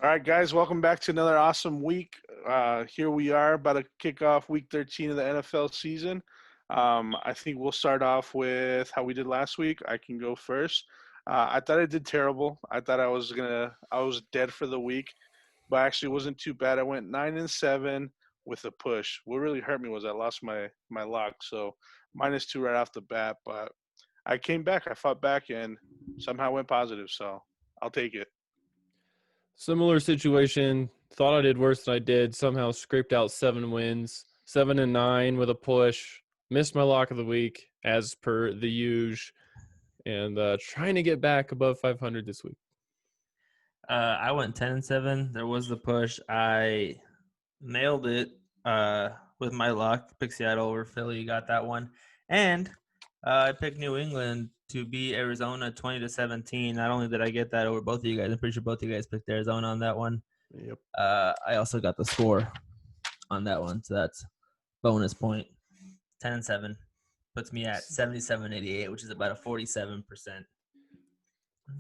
All right, guys, welcome back to another awesome week. Here we are about to kick off week 13 of the NFL season. I think we'll start off with how we did last week. I can go first. I thought I did terrible. I thought I was dead for the week, but actually it wasn't too bad. I went 9-7 with a push. What really hurt me was I lost my lock, so -2 right off the bat. But I came back, I fought back, and somehow went positive. So I'll take it. Similar situation. Thought I did worse than I did. Somehow scraped out 7 wins, 7-9 with a push. Missed my lock of the week as per the usual, and trying to get back above 500 this week. I went 10-7. There was the push. I nailed it with my luck. Picked Seattle over Philly. Got that one. And I picked New England to beat Arizona 20-17. Not only did I get that over both of you guys, I'm pretty sure both of you guys picked Arizona on that one. Yep. I also got the score on that one, so that's bonus point. 10-7 puts me at 77-88, which is about a 47%.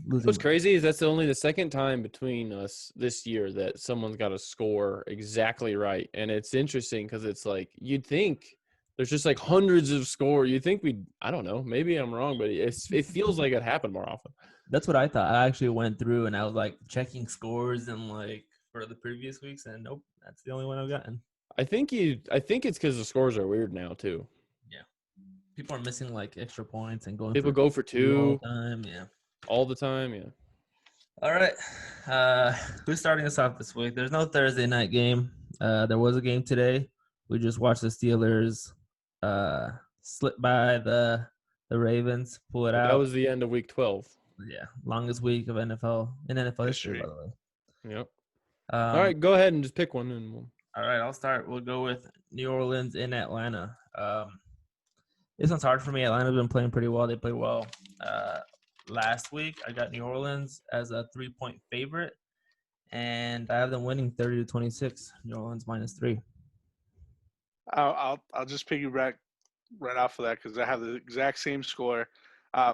What's crazy is that's only the second time between us this year that someone's got a score exactly right. And it's interesting because it's like you'd think there's just like hundreds of scores. You'd think I don't know, maybe I'm wrong, but it feels like it happened more often. That's what I thought. I actually went through and I was like checking scores and like for the previous weeks, and nope, that's the only one I've gotten. I think it's because the scores are weird now too. Yeah. People are missing like extra points and going. People go for 2 all the time. Yeah. All the time, yeah. All right. Who's starting us off this week? There's no Thursday night game. There was a game today. We just watched the Steelers slip by the Ravens, pull it out. That was the end of week 12. Yeah, longest week of NFL history, by the way. Yep. All right, go ahead and just pick one. All right, I'll start. We'll go with New Orleans in Atlanta. This one's hard for me. Atlanta's been playing pretty well. They played well last week. I got New Orleans as a 3-point favorite, and I have them winning 30-26. New Orleans -3. I'll just piggyback right off of that because I have the exact same score.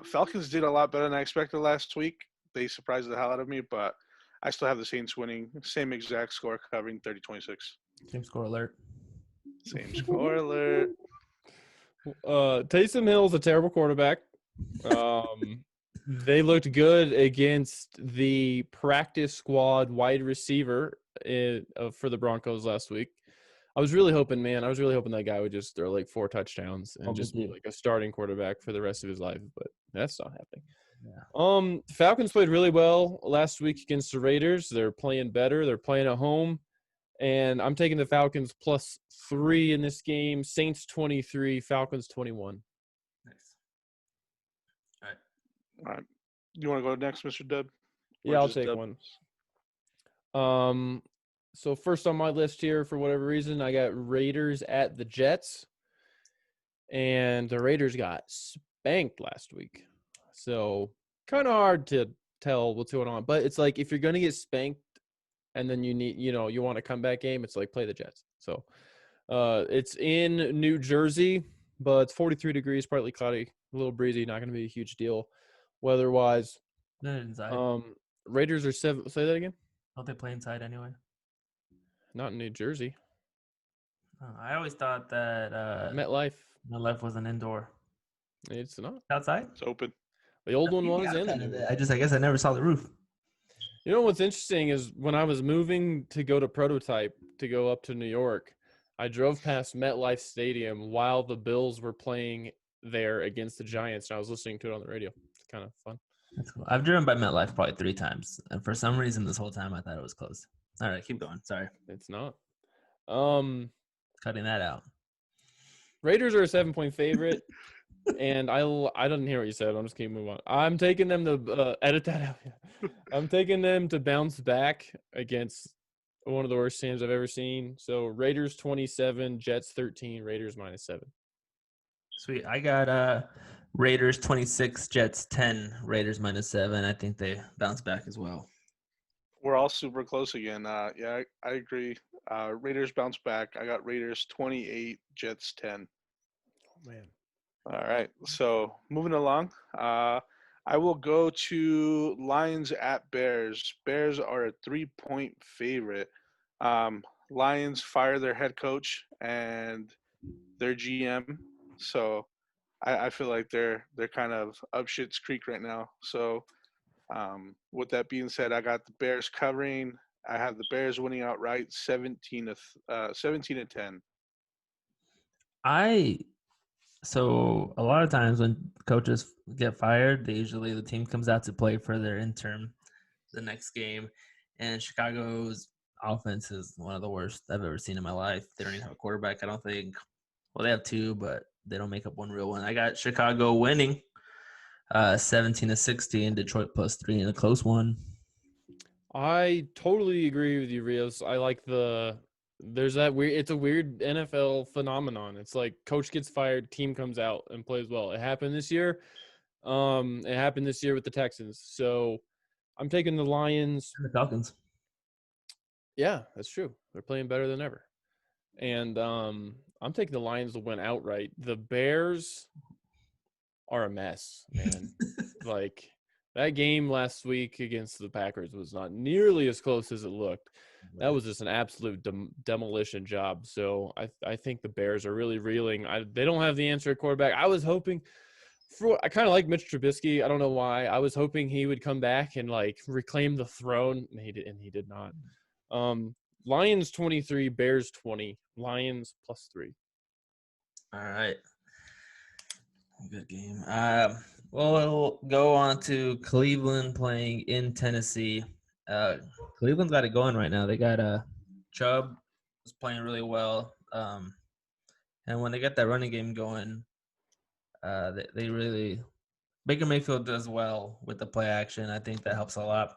Falcons did a lot better than I expected last week. They surprised the hell out of me, but I still have the Saints winning. Same exact score, covering 30-26. Same score alert. Same score alert. Taysom Hill's a terrible quarterback. They looked good against the practice squad wide receiver for the Broncos last week. I was really hoping that guy would just throw like 4 touchdowns and just be like a starting quarterback for the rest of his life, but that's not happening. Yeah. Falcons played really well last week against the Raiders. They're playing better. They're playing at home, and I'm taking the Falcons +3 in this game. Saints 23, Falcons 21. Nice. All right. You want to go next, Mr. Dub? Yeah, I'll take one. So first on my list here, for whatever reason, I got Raiders at the Jets, and the Raiders got spanked last week. So kind of hard to tell what's going on, but it's like if you're going to get spanked and then you want a comeback game, it's like play the Jets. So it's in New Jersey, but it's 43 degrees, partly cloudy, a little breezy, not going to be a huge deal weather-wise. Inside. Raiders are 7. Say that again? Don't they play inside anyway? Not in New Jersey. I always thought that MetLife was an indoor. It's not. Outside? It's open. The old one was in. I guess I never saw the roof. You know what's interesting is when I was moving to go to Prototype to go up to New York, I drove past MetLife Stadium while the Bills were playing there against the Giants, and I was listening to it on the radio. It's kind of fun. That's cool. I've driven by MetLife probably 3 times, and for some reason this whole time I thought it was closed. All right, keep going. Sorry. It's not. Cutting that out. Raiders are a 7-point favorite, and I didn't hear what you said. I'm just keep moving on. I'm taking them to edit that out. I'm taking them to bounce back against one of the worst teams I've ever seen. So Raiders 27, Jets 13, Raiders -7. Sweet. I got Raiders 26, Jets 10, Raiders -7. I think they bounce back as well. We're all super close again. Yeah, I agree. Raiders bounce back. I got Raiders 28, Jets 10. Oh, man. All right. So moving along, I will go to Lions at Bears. Bears are a 3-point favorite. Lions fire their head coach and their GM, so I feel like they're kind of up shit's creek right now. So with that being said, I got the Bears covering. I have the Bears winning outright, 17-10. So a lot of times when coaches get fired, the team comes out to play for their interim the next game. And Chicago's offense is one of the worst I've ever seen in my life. They don't even have a quarterback, I don't think. Well, they have two, but they don't make up one real one. I got Chicago winning 17-16, Detroit +3 in a close one. I totally agree with you, Rios. I like there's that weird, it's a weird NFL phenomenon. It's like coach gets fired, team comes out and plays well. It happened this year. It happened this year with the Texans. So I'm taking the Lions. And the Falcons. Yeah, that's true. They're playing better than ever. And I'm taking the Lions to win outright. The Bears are a mess, man. Like that game last week against the Packers was not nearly as close as it looked. That was just an absolute demolition job. So I think the Bears are really reeling. They don't have the answer at quarterback. I was hoping I kind of like Mitch Trubisky. I don't know why. I was hoping he would come back and like reclaim the throne, and he did not. Lions 23, Bears 20. Lions +3. All right. Good game. We'll go on to Cleveland playing in Tennessee. Cleveland's got it going right now. They got Chubb is playing really well. And when they get that running game going, they really Baker Mayfield does well with the play action. I think that helps a lot.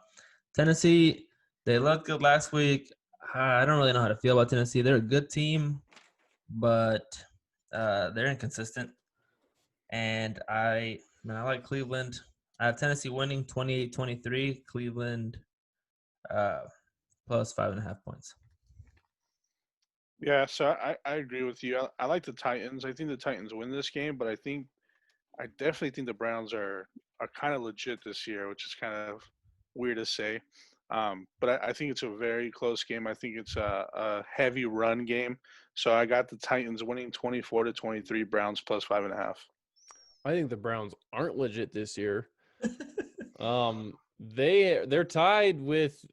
Tennessee, they looked good last week. I don't really know how to feel about Tennessee. They're a good team, but they're inconsistent. And I like Cleveland. I have Tennessee winning 28-23. Cleveland plus 5.5 points. Yeah, so I agree with you. I like the Titans. I think the Titans win this game, but I definitely think the Browns are kind of legit this year, which is kind of weird to say. But I think it's a very close game. I think it's a heavy run game. So I got the Titans winning 24-23, Browns plus 5.5. I think the Browns aren't legit this year. They're tied with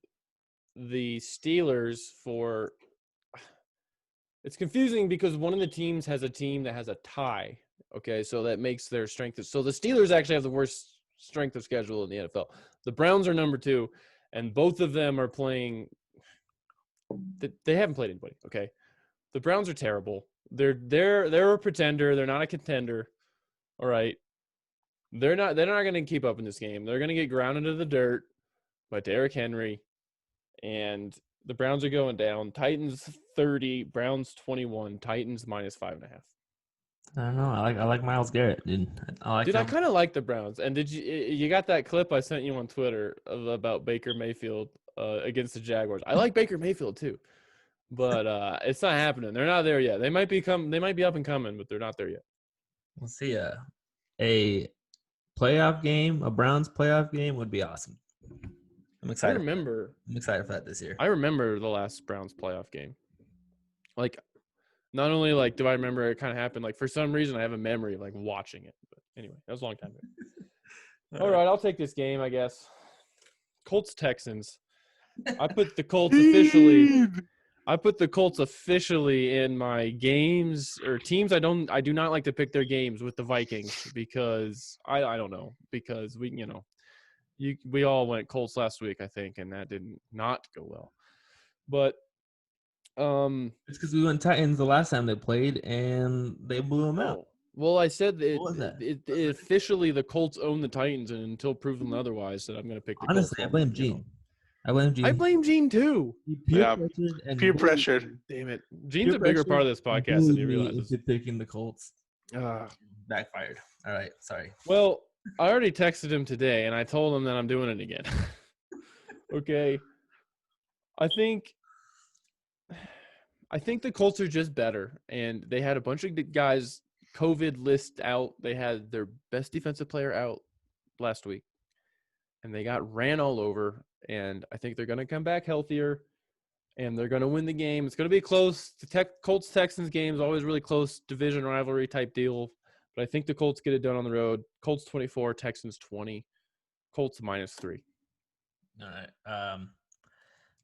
the Steelers for. It's confusing because one of the teams has a team that has a tie. Okay, so that makes their strength. So the Steelers actually have the worst strength of schedule in the NFL. The Browns are number 2, and both of them are playing. They haven't played anybody. Okay, the Browns are terrible. They're a pretender. They're not a contender. All right, they're not going to keep up in this game. They're going to get ground into the dirt by Derrick Henry, and the Browns are going down. Titans 30, Browns 21, Titans minus 5.5. I don't know. I like Myles Garrett, dude. I kind of like the Browns. And did you got that clip I sent you on Twitter about Baker Mayfield against the Jaguars? I like Baker Mayfield too, but it's not happening. They're not there yet. They might be up and coming, but they're not there yet. We'll see. A playoff game, a Browns playoff game would be awesome. I'm excited. I'm excited for that this year. I remember the last Browns playoff game. Like, not only like do I remember it kind of happened, like for some reason I have a memory of like watching it. But anyway, that was a long time ago. All right, I'll take this game, I guess. Colts Texans. I put the Colts officially in my games or teams. I do not like to pick their games with the Vikings because I don't know, because we all went Colts last week, I think, and that did not go well. But it's because we went Titans the last time they played and they blew them out. Well, I said it officially the Colts own the Titans, and until proven otherwise, that I'm going to pick the Colts. Honestly, I blame Gene. I blame Gene too. Peer pressured. Damn it, Gene's a bigger part of this podcast than he realizes. Into picking the Colts. Backfired. All right, sorry. Well, I already texted him today, and I told him that I'm doing it again. Okay. I think the Colts are just better, and they had a bunch of guys COVID list out. They had their best defensive player out last week. and they got ran all over. And I think they're going to come back healthier, and they're going to win the game. It's going to be close. The Colts-Texans game is always really close, division rivalry type deal. But I think the Colts get it done on the road. Colts 24, Texans 20. Colts -3. All right.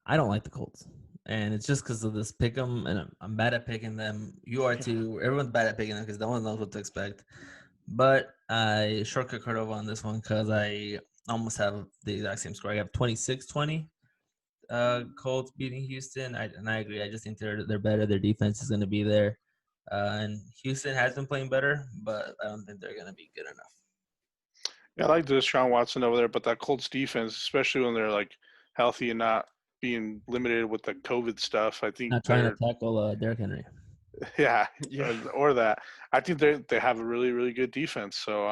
I don't like the Colts, and it's just because of this pick 'em, and I'm bad at picking them. You are too. Everyone's bad at picking them because no one knows what to expect. But I shortcut Cordova on this one because I almost have the exact same score. I have 26-20. Colts beating Houston. I agree. I just think they're better. Their defense is going to be there. And Houston has been playing better, but I don't think they're going to be good enough. Yeah, I like Deshaun Watson over there, but that Colts defense, especially when they're like healthy and not being limited with the COVID stuff, I think Not trying to tackle Derrick Henry. yeah, Yeah. or that. I think they have a really really good defense. So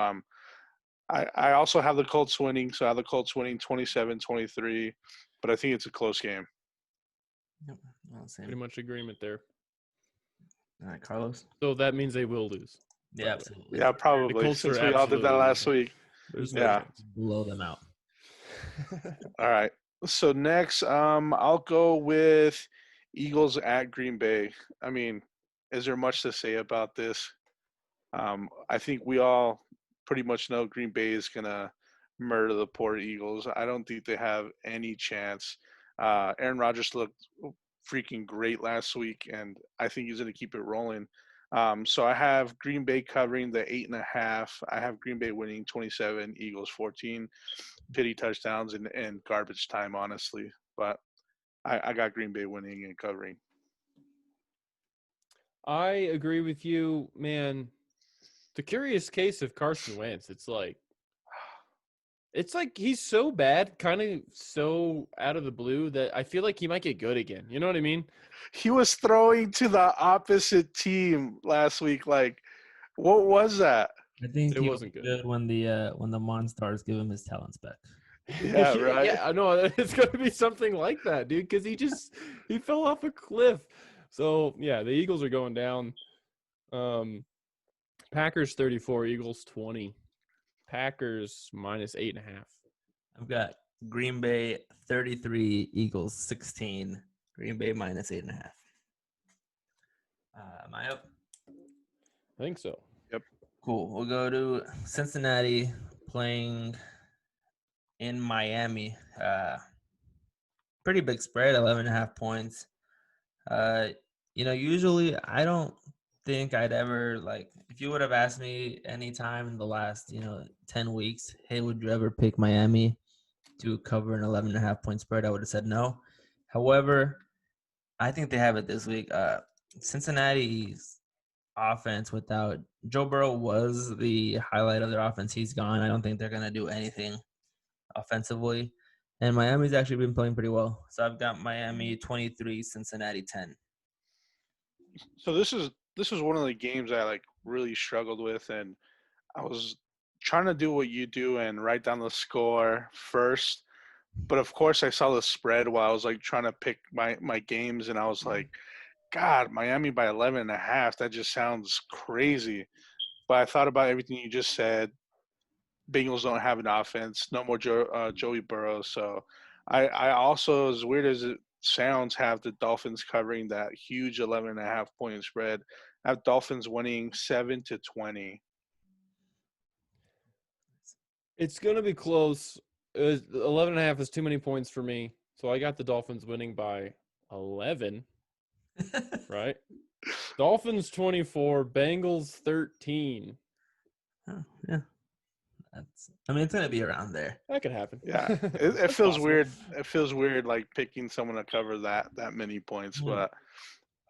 I also have the Colts winning. So I have the Colts winning 27-23, but I think it's a close game. Yep. Well, same. Pretty much agreement there. All right, Carlos. So that means they will lose. Yeah, absolutely. Yeah, The probably Colts since are we all did that absolutely last losing. week. There's no Yeah. chance. Blow them out. All right. So next, I'll go with Eagles at Green Bay. I mean, is there much to say about this? I think we all pretty much know Green Bay is gonna murder the poor Eagles. I don't think they have any chance. Aaron Rodgers looked freaking great last week, and I think he's gonna keep it rolling. So I have Green Bay covering the 8.5. I have Green Bay winning 27, Eagles 14. Pity touchdowns and garbage time, honestly. But I got Green Bay winning and covering. I agree with you, man. The curious case of Carson Wentz, it's like he's so bad, kind of so out of the blue that I feel like he might get good again. You know what I mean? He was throwing to the opposite team last week. Like, what was that? I think It he wasn't was good. good when the Monstars give him his talents back. Yeah, right. Yeah, I know it's going to be something like that, dude, because he fell off a cliff. So yeah, the Eagles are going down. Packers 34, Eagles 20. Packers -8.5. I've got Green Bay 33, Eagles 16. Green Bay -8.5. Am I up? I think so. Cool. We'll go to Cincinnati playing in Miami. Pretty big spread, 11.5 points. Usually I don't think I'd ever if you would have asked me any time in the last 10 weeks, hey, would you ever pick Miami to cover an 11.5 point spread? I would have said no. However, I think they have it this week. Cincinnati's offense without Joe Burrow was the highlight of their offense. He's gone. I don't think they're gonna do anything offensively. And Miami's actually been playing pretty well. So I've got Miami 23, Cincinnati 10. So this is one of the games I really struggled with, and I was trying to do what you do and write down the score first. But of course, I saw the spread while I was trying to pick my games, and I was like, God, Miami by 11.5. That just sounds crazy. But I thought about everything you just said. Bengals don't have an offense. No more Joey Burrow. So I also, as weird as it sounds, have the Dolphins covering that huge 11.5 point spread. I have Dolphins winning 7-20. It's going to be close. 11.5 is too many points for me. So I got the Dolphins winning by 11, right? Dolphins 24, Bengals 13. Oh, yeah. It's going to be around there. That could happen. Yeah, it feels weird. It feels weird picking someone to cover that many points, but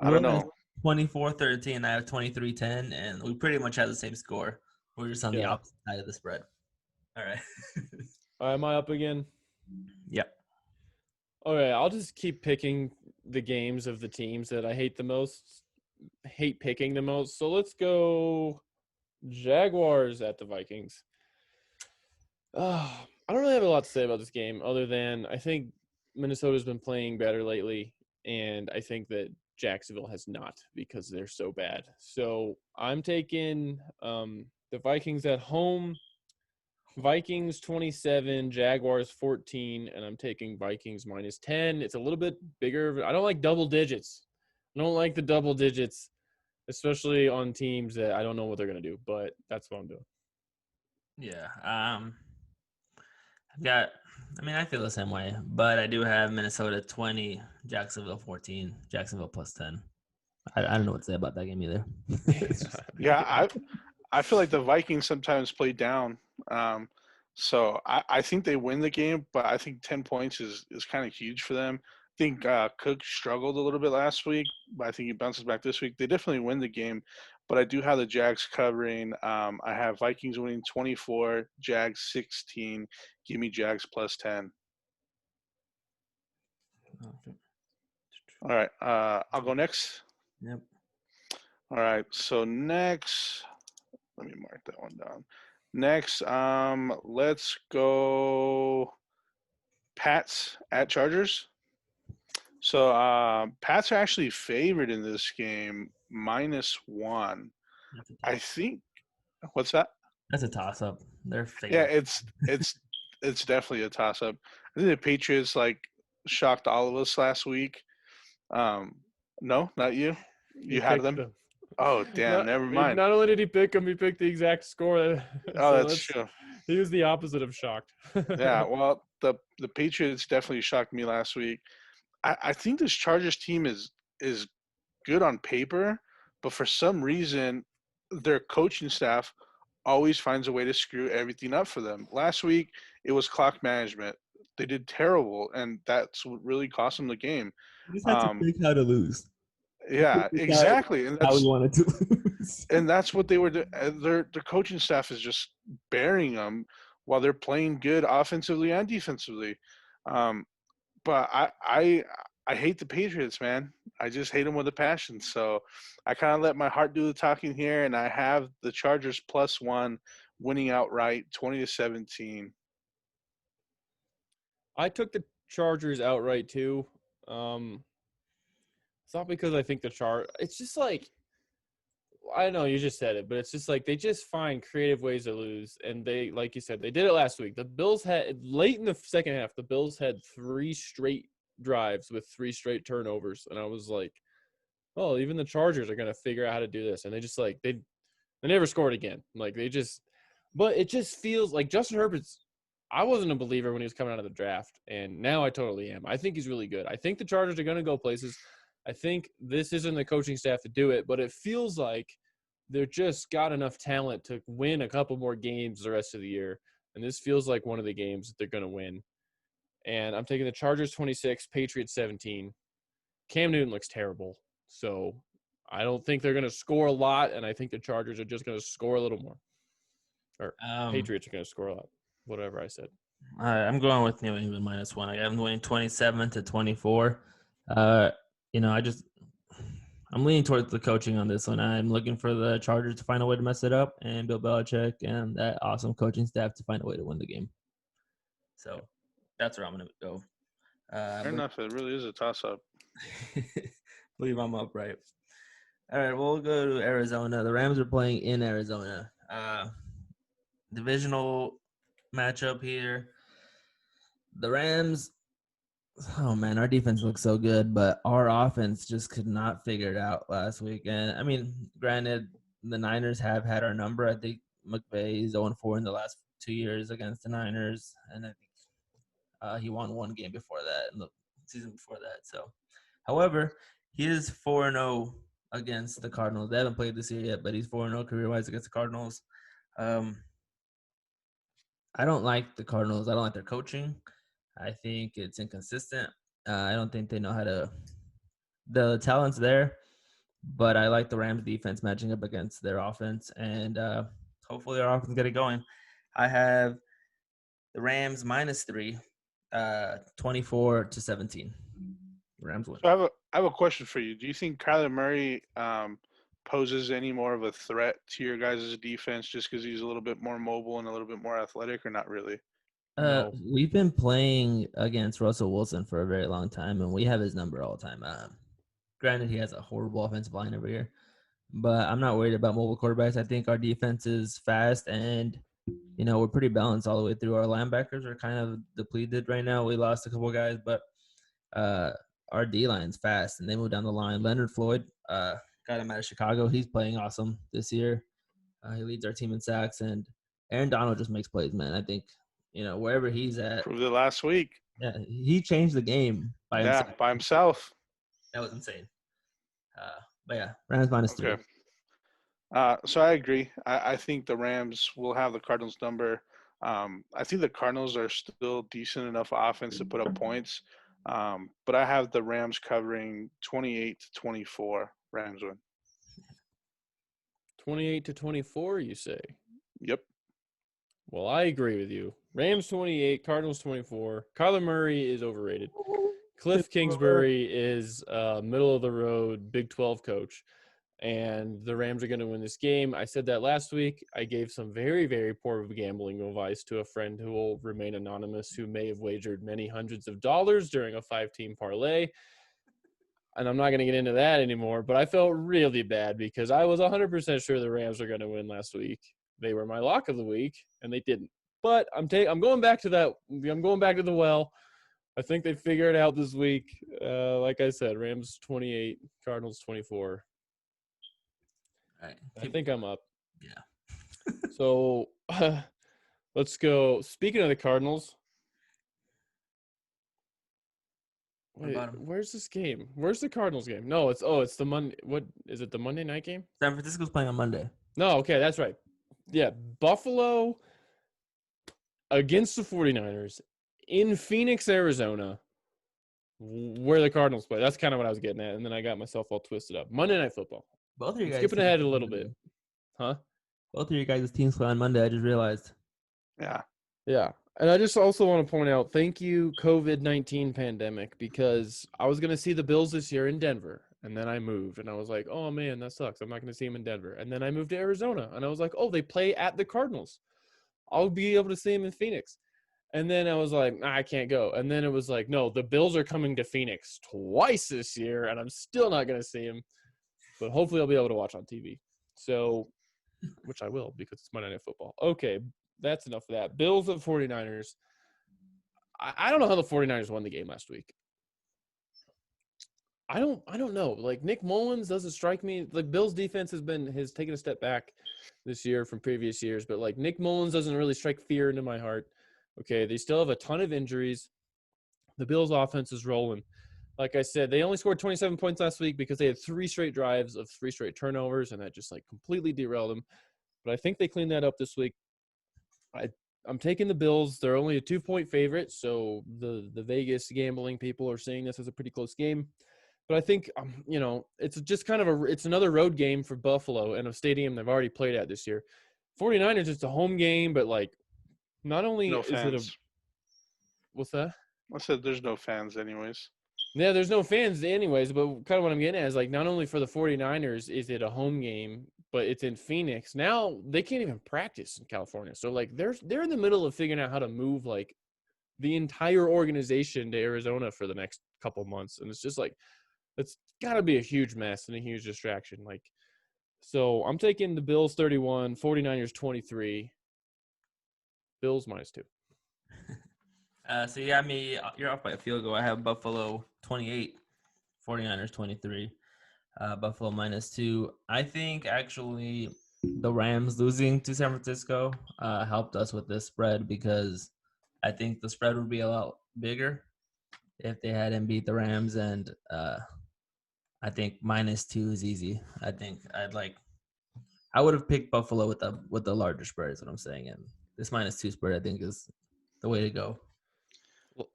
I don't know. 24-13. I have 23-10, and we pretty much have the same score. We're just on the opposite side of the spread. All right. Am I up again? Yep. Okay, I'll just keep picking the games of the teams that I hate picking the most. So let's go Jaguars at the Vikings. I don't really have a lot to say about this game other than I think Minnesota's been playing better lately, and I think that Jacksonville has not because they're so bad. So I'm taking the Vikings at home. Vikings 27, Jaguars 14, and I'm taking Vikings minus 10. It's a little bit bigger. I don't like double digits. I don't like the double digits, especially on teams that I don't know what they're going to do, but that's what I'm doing. Yeah. I feel the same way, but I do have Minnesota 20, Jacksonville 14, Jacksonville plus 10. I don't know what to say about that game either. Yeah, I feel like the Vikings sometimes play down. So I think they win the game, but I think 10 points is kind of huge for them. I think Cook struggled a little bit last week, but I think he bounces back this week. They definitely win the game, but I do have the Jags covering. I have Vikings winning 24, Jags 16. Give me Jags plus 10. All right, I'll go next. Yep. All right, so next, let me mark that one down. Next, let's go Pats at Chargers. So Pats are actually favored in this game, -1. I think. What's that? That's a toss-up. They're Yeah, favored. it's definitely a toss-up. I think the Patriots shocked all of us last week. No, not you. He You had picked them. them. Oh damn! Never mind. Not only did he pick them, he picked the exact score. Oh, that's true. He was the opposite of shocked. Yeah, well, the Patriots definitely shocked me last week. I think this Chargers team is good on paper, but for some reason, their coaching staff always finds a way to screw everything up for them. Last week, it was clock management. They did terrible, and that's what really cost them the game. You just had to pick how to lose. Yeah, exactly, and How we wanted to lose. that's what they were doing. Their coaching staff is just burying them while they're playing good offensively and defensively. But I hate the Patriots, man. I just hate them with a passion. So I kind of let my heart do the talking here, and I have the Chargers +1 winning outright, 20-17. I took the Chargers outright too. It's not because I think it's just like, I know you just said it, but it's just like they just find creative ways to lose. And they, like you said, they did it last week. The Bills had, late in the second half, the Bills had 3 straight drives with 3 straight turnovers. And I was like, oh, even the Chargers are going to figure out how to do this. And they just they never scored again. But it just feels like Justin Herbert's, I wasn't a believer when he was coming out of the draft. And now I totally am. I think he's really good. I think the Chargers are going to go places. I think this isn't the coaching staff to do it, but it feels like they're just got enough talent to win a couple more games the rest of the year. And this feels like one of the games that they're going to win. And I'm taking the Chargers 26, Patriots 17. Cam Newton looks terrible. So I don't think they're going to score a lot, and I think the Chargers are just going to score a little more. Or Patriots are going to score a lot, whatever I said. I'm going with New England -1. I got them winning 27-24. I'm leaning towards the coaching on this one. I'm looking for the Chargers to find a way to mess it up, and Bill Belichick and that awesome coaching staff to find a way to win the game. So that's where I'm going to go. Fair enough. It really is a toss-up. Believe I'm upright. All right, we'll go to Arizona. The Rams are playing in Arizona. Divisional matchup here. The Rams, oh man, our defense looks so good, but our offense just could not figure it out last week. And I mean, granted, the Niners have had our number. I think McVay is 0-4 in the last 2 years against the Niners, and I think he won one game before that, in the season before that. So, however, he is 4-0 against the Cardinals. They haven't played this year yet, but he's 4-0 career-wise against the Cardinals. I don't like the Cardinals. I don't like their coaching. I think it's inconsistent. I don't think they know how to – the talent's there, but I like the Rams' defense matching up against their offense, and hopefully our offense get it going. I have the Rams -3, 24-17. Rams win. So I have a question for you. Do you think Kyler Murray poses any more of a threat to your guys' defense just because he's a little bit more mobile and a little bit more athletic, or not really? No. We've been playing against Russell Wilson for a very long time, and we have his number all the time. Granted, he has a horrible offensive line over here, but I'm not worried about mobile quarterbacks. I think our defense is fast, and we're pretty balanced all the way through. Our linebackers are kind of depleted right now. We lost a couple of guys, but our D line's fast, and they move down the line. Leonard Floyd, got him out of Chicago. He's playing awesome this year. He leads our team in sacks, and Aaron Donald just makes plays, man. I think, wherever he's at, Proved it last week. yeah, he changed the game by himself. Yeah, by himself. That was insane. But yeah, Rams -3. Okay. So I agree. I think the Rams will have the Cardinals number. I think the Cardinals are still decent enough offense to put up points. But I have the Rams covering 28-24. Rams win. 28-24, you say? Yep. Well, I agree with you. Rams 28, Cardinals 24. Kyler Murray is overrated. Cliff Kingsbury is middle of the road Big 12 coach, and the Rams are going to win this game. I said that last week. I gave some very, very poor gambling advice to a friend who will remain anonymous, who may have wagered many hundreds of dollars during a 5-team parlay. And I'm not going to get into that anymore, but I felt really bad because I was 100% sure the Rams were going to win last week. They were my lock of the week, and they didn't. But I'm going back to that. I'm going back to the well. I think they figure it out this week. Like I said, Rams 28, Cardinals 24. All right. I think I'm up. Yeah. So let's go. Speaking of the Cardinals, wait, where's this game? Where's the Cardinals game? No, it's the Monday. What is it? The Monday night game? San Francisco's playing on Monday. No, okay, that's right. Yeah, Buffalo against the 49ers in Phoenix, Arizona, where the Cardinals play. That's kind of what I was getting at, and then I got myself all twisted up. Monday Night Football. Both of you guys Skipping ahead a little bit. Huh? Both of you guys' teams play on Monday. I just realized. Yeah. Yeah. And I just also want to point out, thank you, COVID-19 pandemic, because I was going to see the Bills this year in Denver, and then I moved, and I was like, oh, man, that sucks. I'm not going to see them in Denver. And then I moved to Arizona, and I was like, oh, they play at the Cardinals. I'll be able to see them in Phoenix. And then I was like, nah, I can't go. And then it was like, no, the Bills are coming to Phoenix twice this year, and I'm still not going to see them. But hopefully I'll be able to watch on TV. So, which I will because it's Monday Night Football. Okay, that's enough of that. Bills at 49ers. I don't know how the 49ers won the game last week. I don't know. Like, Nick Mullins doesn't strike me. Like, Bills defense has taken a step back this year from previous years, but like Nick Mullins doesn't really strike fear into my heart. Okay, they still have a ton of injuries. The Bills offense is rolling. Like I said, they only scored 27 points last week because they had 3 straight drives of 3 straight turnovers, and that just like completely derailed them. But I think they cleaned that up this week. I'm taking the Bills. They're only a 2-point favorite, so the Vegas gambling people are saying this is a pretty close game. But I think, it's just kind of it's another road game for Buffalo in a stadium they've already played at this year. 49ers, it's a home game, but like not only No is fans. it what's that? I said there's no fans anyways. Yeah, there's no fans anyways, but kind of what I'm getting at is like not only for the 49ers is it a home game, but it's in Phoenix. Now they can't even practice in California. So like they're in the middle of figuring out how to move like the entire organization to Arizona for the next couple months. And it's just like it's got to be a huge mess and a huge distraction. Like, so I'm taking the Bills 31, 49ers 23, Bills -2. So you got me. You're off by a field goal. I have Buffalo 28, 49ers 23. Buffalo -2. I think actually the Rams losing to San Francisco helped us with this spread because I think the spread would be a lot bigger if they hadn't beat the Rams, and I think -2 is easy. I think I would have picked Buffalo with the larger spread is what I'm saying, and this -2 spread I think is the way to go.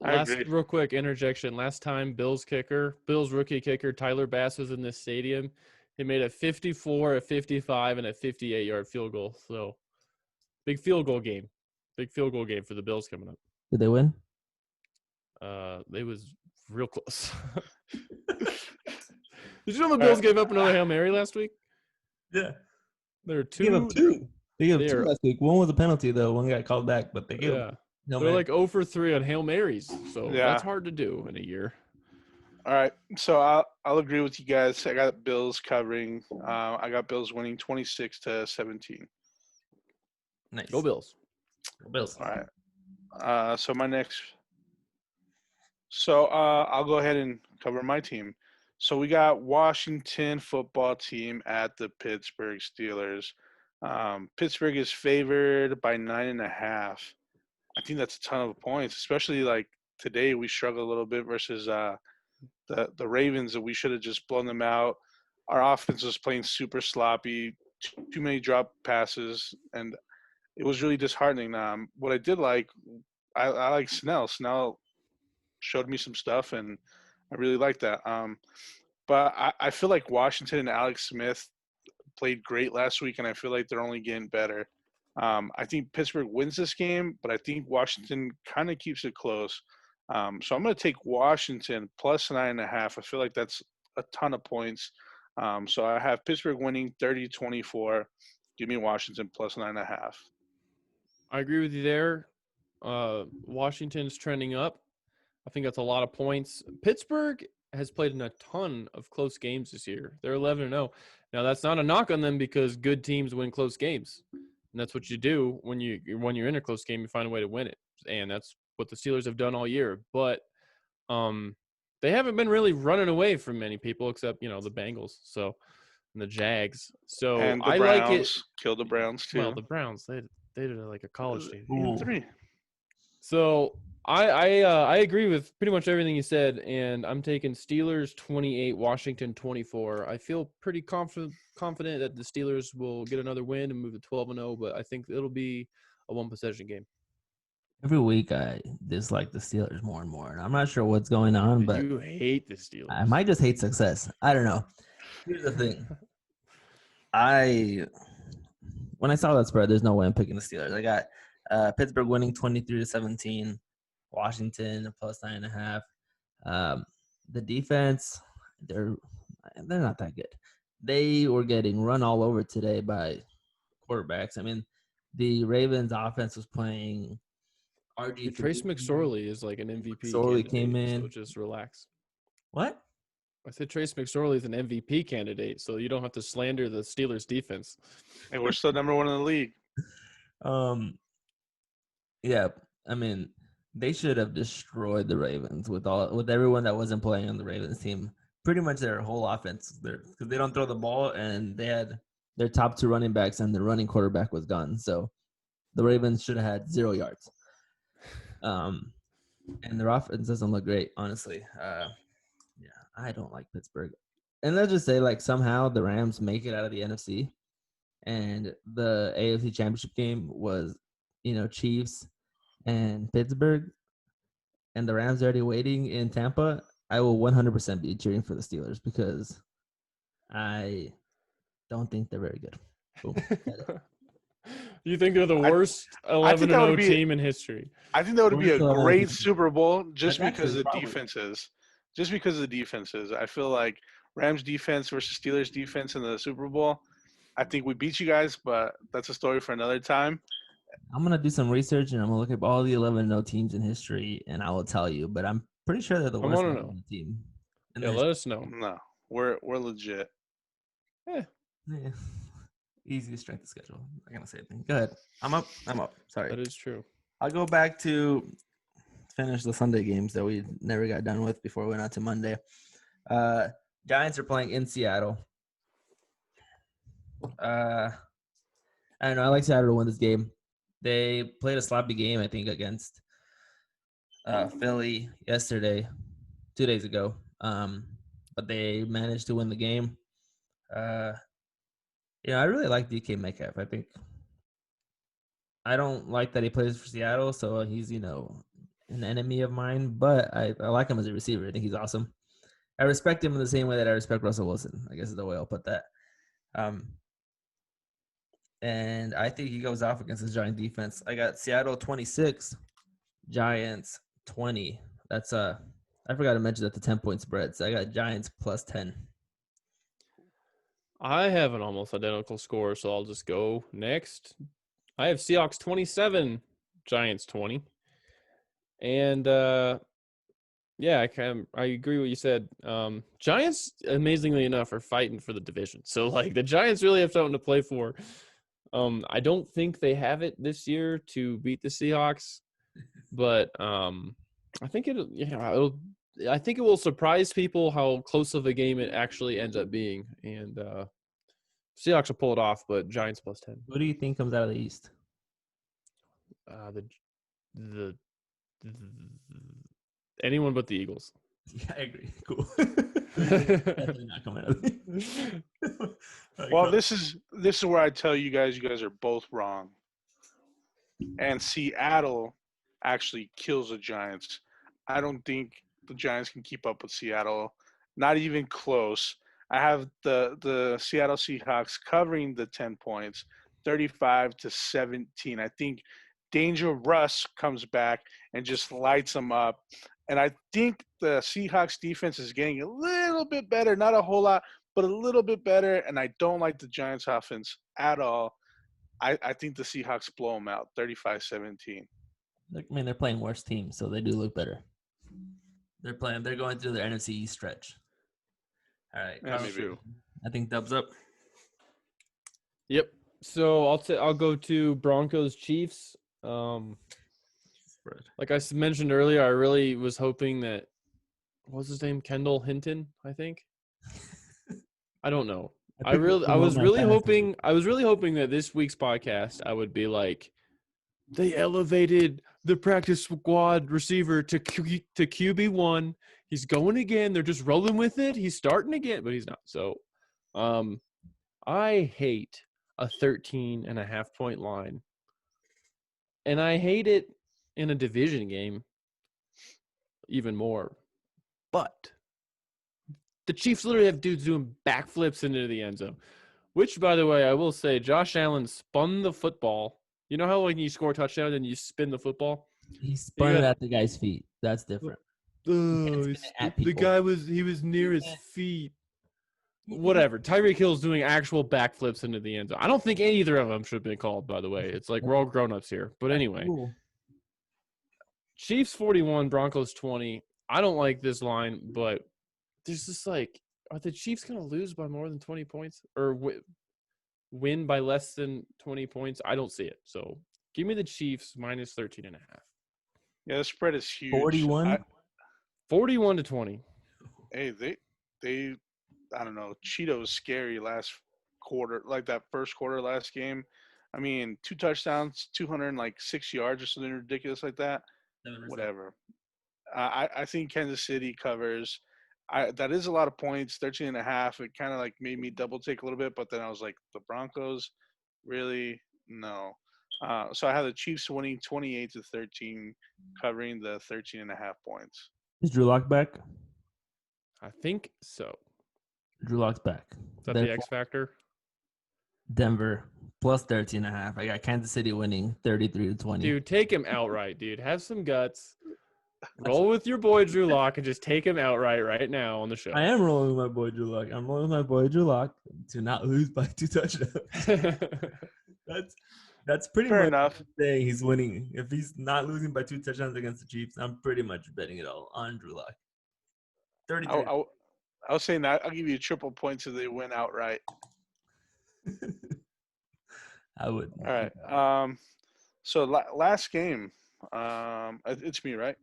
Real quick interjection. Last time Bills rookie kicker Tyler Bass was in this stadium, he made a 54, a 55, and a 58-yard field goal. So big field goal game for the Bills coming up. Did they win? They was real close. Did you know the Bills gave up another Hail Mary last week? Yeah. There are two. They gave up two. They gave up two last week. One was a penalty, though. One got called back, but they gave up. They're like 0 for 3 on Hail Marys. So that's hard to do in a year. All right. So I'll agree with you guys. I got Bills covering. I got Bills winning 26-17. Nice. Go Bills. Go Bills. All right. So my next. So I'll go ahead and cover my team. So we got Washington football team at the Pittsburgh Steelers. Pittsburgh is favored by 9.5. I think that's a ton of points, especially like today we struggle a little bit versus the Ravens, that we should have just blown them out. Our offense was playing super sloppy, too many drop passes, and it was really disheartening. What I did like, I like Snell. Snell showed me some stuff, and I really like that. But I feel like Washington and Alex Smith played great last week, and I feel like they're only getting better. I think Pittsburgh wins this game, but I think Washington kind of keeps it close. So I'm going to take Washington plus 9.5. I feel like that's a ton of points. So I have Pittsburgh winning 30-24. Give me Washington plus 9.5. I agree with you there. Washington's trending up. I think that's a lot of points. Pittsburgh has played in a ton of close games this year. They're 11-0. Now that's not a knock on them because good teams win close games, and that's what you do when you're in a close game. You find a way to win it, and that's what the Steelers have done all year. But they haven't been really running away from many people except the Bengals, and the Jags. So And the I Browns like it. killed the Browns too. Well, the Browns they did it like a college team. 8-3. So I agree with pretty much everything you said, and I'm taking Steelers 28, Washington 24. I feel pretty confident that the Steelers will get another win and move to 12-0, but I think it'll be a one-possession game. Every week I dislike the Steelers more and more, and I'm not sure what's going on, but You hate the Steelers. I might just hate success. I don't know. Here's the thing. When I saw that spread, there's no way I'm picking the Steelers. I got Pittsburgh winning 23-17, Washington plus 9.5. The defense, they're not that good. They were getting run all over today by quarterbacks. I mean, the Ravens offense was playing RG. Trace McSorley is like an MVP. McSorley candidate, came in. So just relax. What? I said Trace McSorley is an MVP candidate, so you don't have to slander the Steelers defense. And we're still number one in the league. Yeah, I mean, they should have destroyed the Ravens with everyone that wasn't playing on the Ravens team. Pretty much their whole offense, because they don't throw the ball, and they had their top two running backs, and the running quarterback was gone. So the Ravens should have had 0 yards. And their offense doesn't look great, honestly. Yeah, I don't like Pittsburgh. And let's just say, like, somehow the Rams make it out of the NFC, and the AFC Championship game was, Chiefs and Pittsburgh, and the Rams are already waiting in Tampa. I will 100% be cheering for the Steelers because I don't think they're very good. Boom. You think they're the worst 11-0 team in history? I think that would be a Worst great 11-0. Super Bowl just That's because of the probably- defenses. Just because of the defenses. I feel like Rams defense versus Steelers defense in the Super Bowl. I think we beat you guys, but that's a story for another time. I'm going to do some research, and I'm going to look up all the 11-0 teams in history, and I will tell you. But I'm pretty sure they're the worst 11-0 team. Yeah, let us know. No, we're legit. Yeah. Easy strength of schedule. I'm not going to say anything. Go ahead. I'm up. Sorry. That is true. I'll go back to finish the Sunday games that we never got done with before we went on to Monday. Giants are playing in Seattle. I don't know. I like Seattle to win this game. They played a sloppy game, I think, against Philly yesterday, 2 days ago. But they managed to win the game. I really like DK Metcalf. I don't like that he plays for Seattle, so he's, an enemy of mine, but I like him as a receiver. I think he's awesome. I respect him in the same way that I respect Russell Wilson, I guess is the way I'll put that. And I think he goes off against the Giant defense. I got Seattle 26, Giants 20. That's I forgot to mention that the 10-point spread. So I got Giants plus 10. I have an almost identical score, so I'll just go next. I have Seahawks 27, Giants 20. And yeah, I agree with what you said. Giants, amazingly enough, are fighting for the division. So like the Giants really have something to play for. I don't think they have it this year to beat the Seahawks, but I think I think it will surprise people how close of a game it actually ends up being, and Seahawks will pull it off, but Giants +10. Who do you think comes out of the East? The the anyone but the Eagles. Yeah, I agree. Cool. Definitely not coming out of the East. Well, this is where I tell you guys are both wrong. And Seattle actually kills the Giants. I don't think the Giants can keep up with Seattle. Not even close. I have the Seattle Seahawks covering the 10 points, 35-17. I think Danger Russ comes back and just lights them up. And I think the Seahawks defense is getting a little bit better, not a whole lot, but a little bit better. And I don't like the Giants offense at all. I think the Seahawks blow them out, 35-17. I mean, they're playing worse teams, so they do look better. They're going through their NFC East stretch. All right. Yeah, maybe. I think Dub's up. Yep. So I'll go to Broncos Chiefs. Like I mentioned earlier, I really was hoping that what was his name, Kendall Hinton, I think. I don't know. I was really hoping that this week's podcast I would be like, they elevated the practice squad receiver to QB1. He's going again. They're just rolling with it. He's starting again, but he's not. So, I hate a 13.5-point line, and I hate it in a division game even more. But the Chiefs literally have dudes doing backflips into the end zone, which, by the way, I will say, Josh Allen spun the football. You know how when you score a touchdown and you spin the football? He spun it at the guy's feet. That's different. The guy was near his feet. Whatever. Tyreek Hill's doing actual backflips into the end zone. I don't think either of them should have been called, by the way. It's like we're all grown-ups here. But anyway. Cool. Chiefs 41, Broncos 20. I don't like this line, but there's just like, are the Chiefs going to lose by more than 20 points or win by less than 20 points? I don't see it. So give me the Chiefs minus 13.5. Yeah, the spread is huge. 41-20. Hey, they I don't know. Cheeto was scary last quarter, like that first quarter last game. I mean, 2 touchdowns, 206 yards or something ridiculous like that. 7%. Whatever. I think Kansas City covers. That is a lot of points, 13.5. It kind of like made me double take a little bit, but then I was like, the Broncos, really? No. So I have the Chiefs winning 28-13, covering the 13.5 points. Is Drew Lock back? I think so. Drew Lock's back. Is that the X factor? Denver plus 13.5. I got Kansas City winning 33-20. Dude, take him outright, dude. Have some guts. Roll with your boy Drew Lock and just take him outright right now on the show. I am rolling with my boy Drew Lock. I'm rolling with my boy Drew Lock to not lose by 2 touchdowns. That's pretty Fair much enough. saying he's winning. If he's not losing by 2 touchdowns against the Chiefs, I'm pretty much betting it all on Drew Lock. 33. I was saying that I'll give you triple points if they win outright. I would. All right. So last game. It's me, right?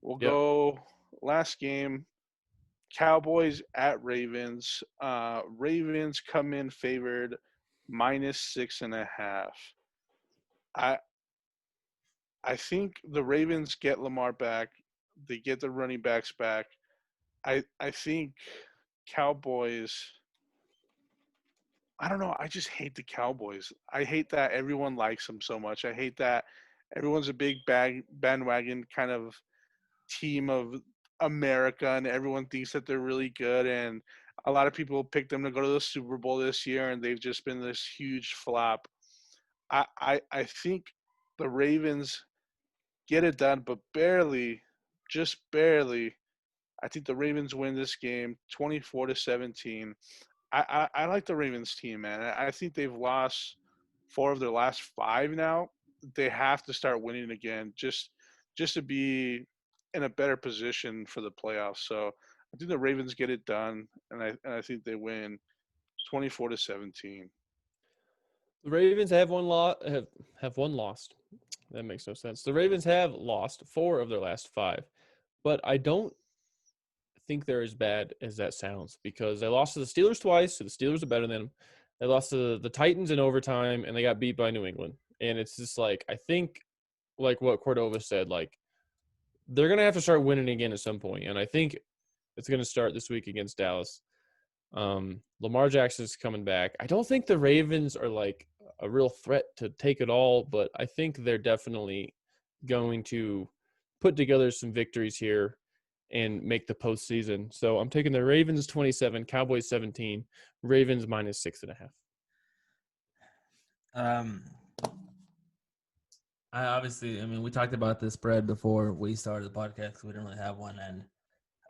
We'll go last game. Cowboys at Ravens. Ravens come in favored -6.5. I think the Ravens get Lamar back. They get the running backs back. I think Cowboys. I don't know. I just hate the Cowboys. I hate that everyone likes them so much. I hate that everyone's a big bandwagon kind of team of America, and everyone thinks that they're really good. And a lot of people picked them to go to the Super Bowl this year, and they've just been this huge flop. I think the Ravens get it done, but barely, just barely. I think the Ravens win this game 24-17. I like the Ravens team, man. I think they've lost 4 of their last 5 now. They have to start winning again just to be in a better position for the playoffs. So I think the Ravens get it done, and I think they win 24-17. The Ravens have one lost. That makes no sense. The Ravens have lost 4 of their last 5, but I don't think they're as bad as that sounds because they lost to the Steelers twice, so the Steelers are better than them. They lost to the Titans in overtime, and they got beat by New England. And it's just like, I think, like what Cordova said, like, they're going to have to start winning again at some point, and I think it's going to start this week against Dallas. Lamar Jackson's coming back. I don't think the Ravens are like a real threat to take it all, but I think they're definitely going to put together some victories here and make the postseason. So I'm taking the Ravens 27, Cowboys 17, Ravens minus 6.5. I mean, we talked about the spread before we started the podcast because we didn't really have one, and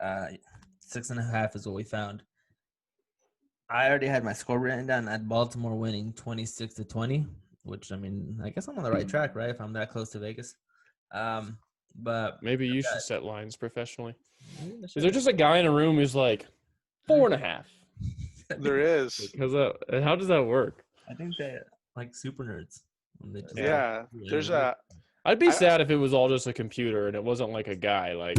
6.5 is what we found. I already had my score written down. I had Baltimore winning 26-20, which, I mean, I guess I'm on the right track, right? If I'm that close to Vegas. But Maybe you should set lines professionally. maybe I Is should. there just a guy in a room who's like 4.5? There is. Because how does that work? I think they like super nerds. They just Yeah. There's a. I'd be I- sad if it was all just a computer and it wasn't like a guy. Like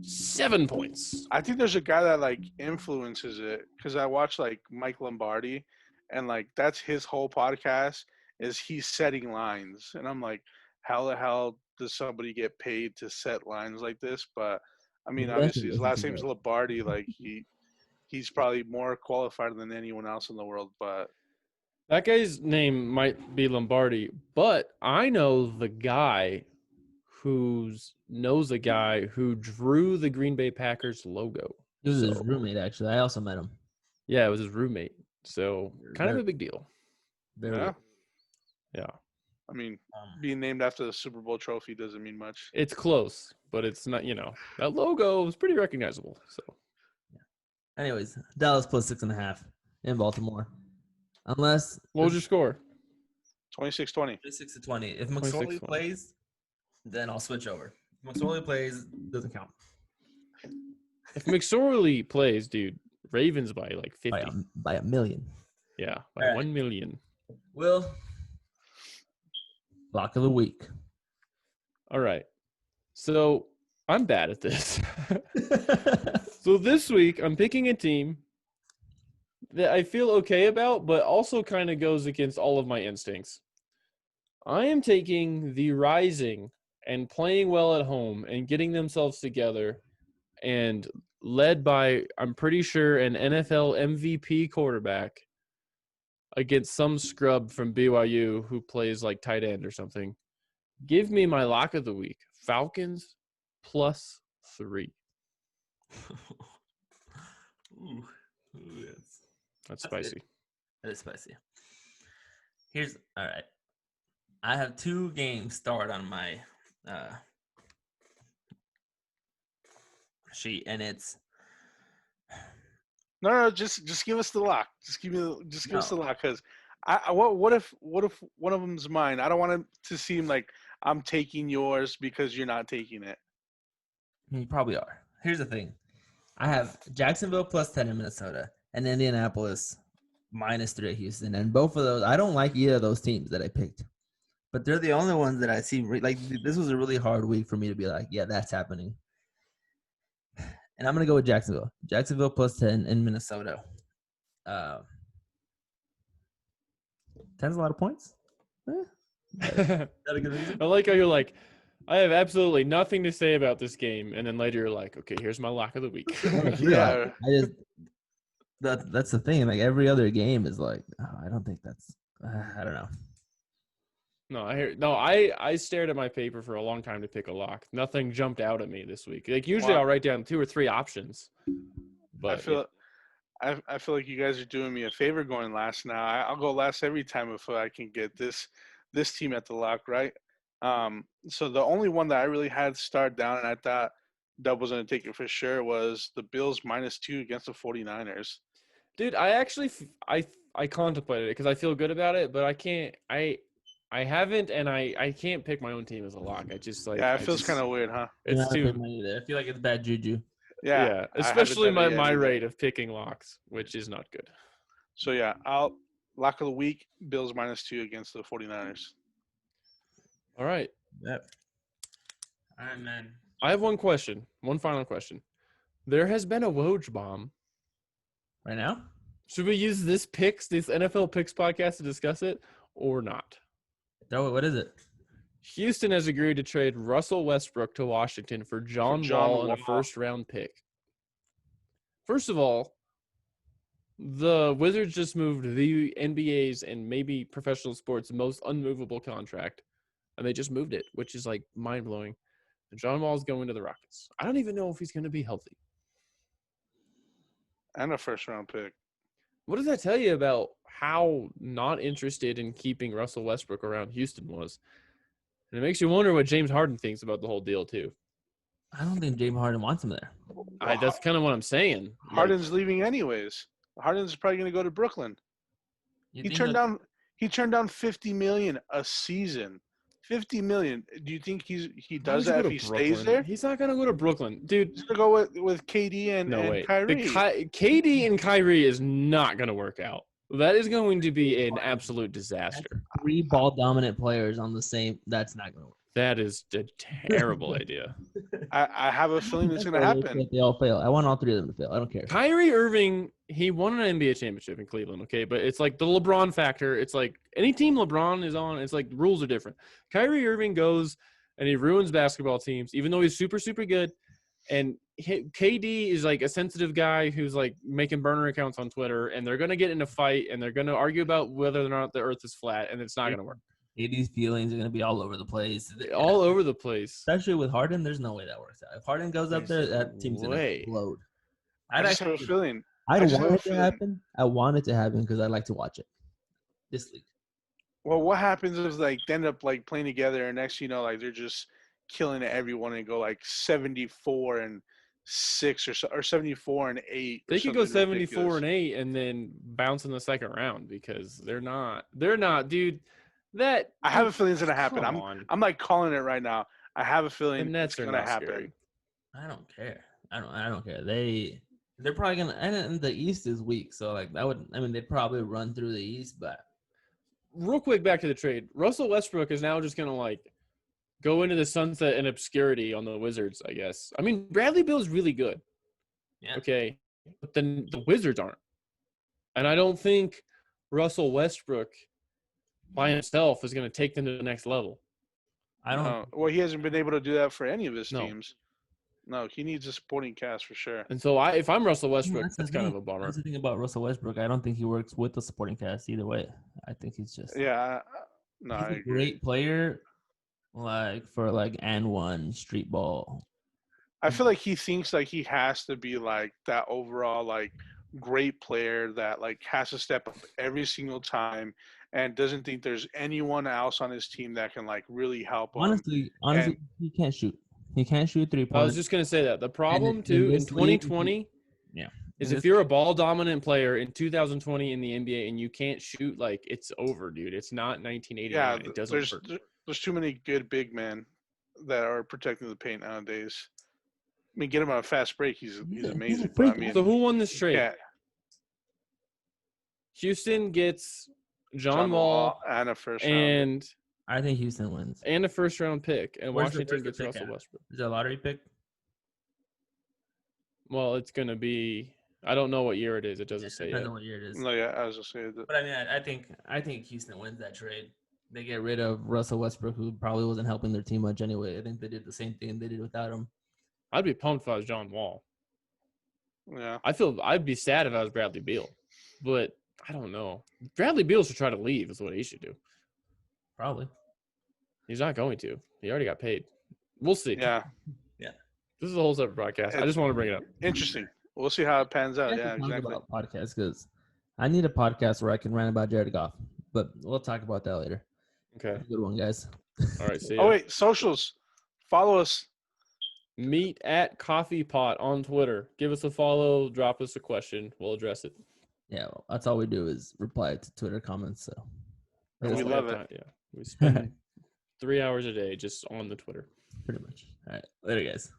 7 points. I think there's a guy that like influences it because I watch like Mike Lombardi, and like that's his whole podcast is he's setting lines, and I'm like, how the hell does somebody get paid to set lines like this? But I mean, Well, obviously that's his last interesting. name's Lombardi. Like he's probably more qualified than anyone else in the world. But That guy's name might be Lombardi, but I know the guy who knows a guy who drew the Green Bay Packers logo. This is his So, roommate, actually. I also met him. yeah, it was his roommate. So kind of a big deal. Very yeah, Yeah. I mean, being named after the Super Bowl trophy doesn't mean much. It's close, but it's not, that logo is pretty recognizable. So Anyways, Dallas plus 6.5 in Baltimore. Unless what was your score? 26-20. 6-20. If McSorley 26-20. plays, then I'll switch over. If McSorley plays, doesn't count. If McSorley plays, dude, Ravens by like 50. By a million. Yeah, by All right. 1 million. Will, lock of the week. All right. So I'm bad at this. So this week I'm picking a team that I feel okay about, but also kind of goes against all of my instincts. I am taking the Rising and playing well at home and getting themselves together and led by, I'm pretty sure, an NFL MVP quarterback against some scrub from BYU who plays like tight end or something. Give me my lock of the week. Falcons plus 3. Ooh, yes. That's That's spicy. good. That is spicy. All right. I have 2 games starred on my sheet, and it's No, just give us the lock. Just give us the lock because what if one of them's mine? I don't want it to seem like I'm taking yours because you're not taking it. you probably are. Here's the thing. I have Jacksonville plus 10 in Minnesota and Indianapolis minus 3 at Houston. And both of those, I don't like either of those teams that I picked. But they're the only ones that I see. Like, this was a really hard week for me to be like, yeah, that's happening. And I'm going to go with Jacksonville. Jacksonville plus 10 in Minnesota. 10's a lot of points. Is that a good reason? I like how you're like, I have absolutely nothing to say about this game, and then later you're like, okay, here's my lock of the week. Yeah. That's the thing. Like, every other game is like, oh, I don't think that's. I don't know. I stared at my paper for a long time to pick a lock. Nothing jumped out at me this week. Like usually Wow. I'll write down 2 or 3 options. But I feel like you guys are doing me a favor going last now. I'll go last every time if I can get this team at the lock, right? So the only one that I really had starred down and I thought Dub was going to take it for sure was the Bills -2 against the 49ers. dude, I actually I contemplated it because I feel good about it, but I can't. I haven't, and I can't pick my own team as a lock. I just like. Yeah, it feels kind of weird, huh? It's too. I feel like it's bad juju. Yeah, Yeah, I haven't especially done it my yet my either. rate of picking locks, which is not good. So yeah, Lock of the week, Bills -2 against the 49ers. All right. Yep. All right, man. I have one final question. There has been a Woj bomb. Right now? Should we use this NFL picks podcast to discuss it or not? Throw it. What is it? Houston has agreed to trade Russell Westbrook to Washington for John Wall and a first-round pick. First of all, the Wizards just moved the NBA's and maybe professional sports' most unmovable contract, and they just moved it, which is like mind-blowing. And John Wall's going to the Rockets. I don't even know if he's going to be healthy. And a first-round pick. What does that tell you about how not interested in keeping Russell Westbrook around Houston was? And it makes you wonder what James Harden thinks about the whole deal, too. I don't think James Harden wants him there. That's kind of what I'm saying. Harden's leaving anyways. Harden's probably going to go to Brooklyn. He turned down $50 million a season. $50 million. Do you think he does that if he stays there? He's not going to go to Brooklyn, dude. He's going to go with KD and Kyrie. KD and Kyrie is not going to work out. That is going to be an absolute disaster. 3 ball dominant players on the same. That's not going to work. That is a terrible idea. I have a feeling it's going to happen. They all fail. I want all 3 of them to fail. I don't care. Kyrie Irving, he won an NBA championship in Cleveland, okay? But it's like the LeBron factor. It's like any team LeBron is on, it's like the rules are different. Kyrie Irving goes and he ruins basketball teams, even though he's super, super good. And KD is like a sensitive guy who's like making burner accounts on Twitter, and they're going to get in a fight, and they're going to argue about whether or not the earth is flat, and it's not going to work. KD's feelings are going to be all over the place. All over the place. Especially with Harden, there's no way that works out. If Harden goes up there, that team's going to explode. I just have a feeling. I want it to happen. I want it to happen because I like to watch it. This league. Well, what happens is like they end up like playing together, and next like they're just killing everyone and go like 74-6 or 74-8. They could go 74-8 and then bounce in the second round because they're not, dude. I have a feeling it's gonna happen. I'm like calling it right now. I have a feeling it's gonna happen. Scary. I don't care. I don't care. They're probably gonna, and the East is weak, so like they'd probably run through the East. But real quick, back to the trade. Russell Westbrook is now just gonna like go into the sunset and obscurity on the Wizards, I guess. I mean, Bradley Beal's really good. Yeah. Okay. But then the Wizards aren't. And I don't think Russell Westbrook by himself is going to take them to the next level. I don't. Well, he hasn't been able to do that for any of his teams. No, he needs a supporting cast for sure. And so if I'm Russell Westbrook, that's kind of a bummer. That's the thing about Russell Westbrook. I don't think he works with the supporting cast either way. I think he's just. Yeah. No, he's a great player. Like for like and one street ball. I feel like he thinks like he has to be like that overall like great player that like has to step up every single time and doesn't think there's anyone else on his team that can like really help him. Honestly, he can't shoot. He can't shoot 3-pointers. I was just gonna say that the problem in 2020, is if you're a ball dominant player in 2020 in the NBA and you can't shoot, like it's over, dude. It's not 1989. Yeah, it doesn't work. There's too many good big men that are protecting the paint nowadays. I mean, get him on a fast break. He's amazing. But, I mean, so who won this trade? Yeah. Houston gets John Wall and a first round. I think Houston wins. And a first round pick. And Washington gets Russell Westbrook. Is that a lottery pick? Well, it's going to be – I don't know what year it is. It doesn't say yet. I don't know what year it is. No, yeah, I was just saying that. But I mean, I think Houston wins that trade. They get rid of Russell Westbrook, who probably wasn't helping their team much anyway. I think they did the same thing they did without him. I'd be pumped if I was John Wall. Yeah. I'd be sad if I was Bradley Beal. But I don't know. Bradley Beal should try to leave is what he should do. Probably. He's not going to. He already got paid. We'll see. Yeah. Yeah. This is a whole separate podcast. I just want to bring it up. Interesting. We'll see how it pans out. Yeah, exactly. About podcasts because I need a podcast where I can rant about Jared Goff. But we'll talk about that later. Okay. Good one, guys. All right. See ya. Oh, wait. Socials. Follow us. Meet at Coffee Pot on Twitter. Give us a follow. Drop us a question. We'll address it. Yeah. Well, that's all we do is reply to Twitter comments. So we love it. Yeah. We spend 3 hours a day just on the Twitter. Pretty much. All right. Later, guys.